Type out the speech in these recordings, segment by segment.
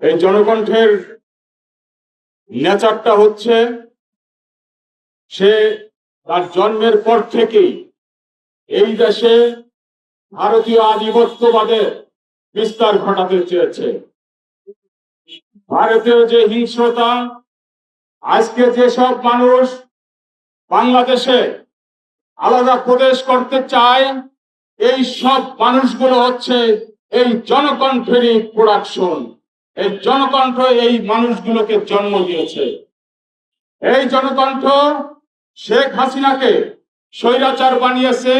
এই জনকণ্ঠের নেচারটা হচ্ছে সে তার জন্মের পর থেকেই এই দেশে ভারতীয় আধিপত্যবাদের বিস্তার ঘটাতে চেয়েছে। ভারতীয় যে হিংস্রতা, আজকে যেসব মানুষ বাংলাদেশে আলাদা প্রদেশ করতে চায়, এই সব মানুষগুলো হচ্ছে এই জনকণ্ঠেরই প্রোডাকশন। এই জনকণ্ঠ এই মানুষগুলোকে জন্ম দিয়েছে। এই জনকণ্ঠ শেখ হাসিনাকে স্বৈরাচার বানিয়েছে,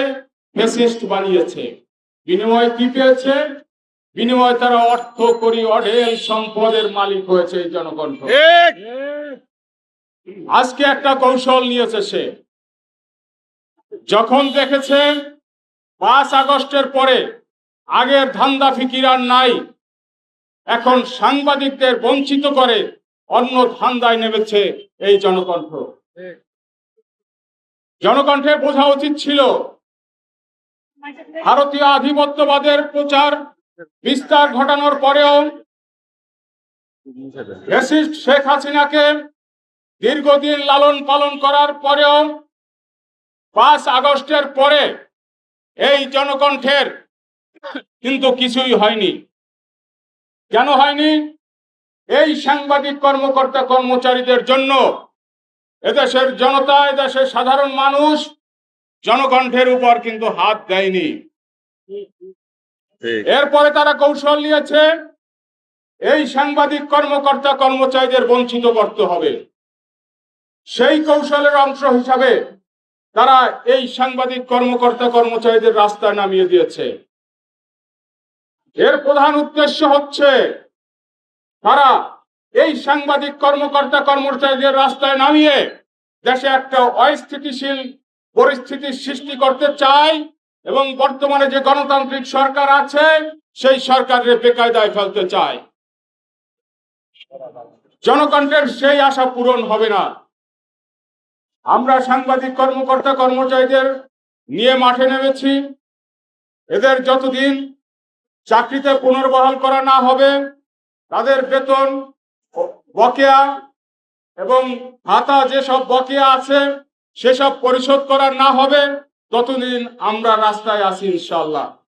ফ্যাসিস্ট বানিয়েছে। বিনিময়ে কি পেয়েছে? বিনিময়ে তারা অর্থ করি অঢেল সম্পদের মালিক হয়েছে এই জনকণ্ঠ। আজকে একটা কৌশল নিয়েছে সে, যখন দেখেছে 5 আগস্টের পরে আগের ধান্দা ফিকির আর নাই, এখন সাংবাদিকদের বঞ্চিত করে অন্য ধান্দায় নেমেছে এই জনকণ্ঠ। জনকণ্ঠের বোঝা উচিত ছিল ভারতীয় আধিপত্যবাদের প্রচার বিস্তার ঘটানোর পরেও ফ্যাসিস্ট শেখ হাসিনাকে দীর্ঘদিন লালন পালন করার পরেও 5 আগস্টের পরে এই জনকণ্ঠের কিন্তু কিছুই হয়নি। কেন হয়নি? এই সাংবাদিক কর্মকর্তা কর্মচারীদের জন্য এদেশের জনতা, এদেশের সাধারণ মানুষ জনকণ্ঠের উপর কিন্তু হাত দেয়নি। এরপরে তারা কৌশল নিয়েছে এই সাংবাদিক কর্মকর্তা কর্মচারীদের বঞ্চিত করতে হবে। সেই কৌশলের অংশ হিসাবে তারা এই সাংবাদিক কর্মকর্তা কর্মচারীদের রাস্তায় নামিয়ে দিয়েছে। এর প্রধান উদ্দেশ্য হচ্ছে তারা এই সাংবাদিক কর্মকর্তা কর্মচারীদের রাস্তায় নামিয়ে দেশে একটা অস্থিতিশীল পরিস্থিতির সৃষ্টি করতে চায় এবং বর্তমানে যে গণতান্ত্রিক সরকার আছে সেই সরকারের বেকায়দায় ফেলতে চায়। জনকণ্ঠের সেই আশা পূরণ হবে না। আমরা সাংবাদিক কর্মকর্তা কর্মচারীদের নিয়ে মাঠে নেমেছি। এদের যতদিন চাকরিতে পুনর্বহাল করা না হবে, তাদের বেতন, বকেয়া এবং ভাতা যেসব বকেয়া আছে সেসব পরিশোধ করা না হবে, ততদিন আমরা রাস্তায় আছি ইনশাআল্লাহ।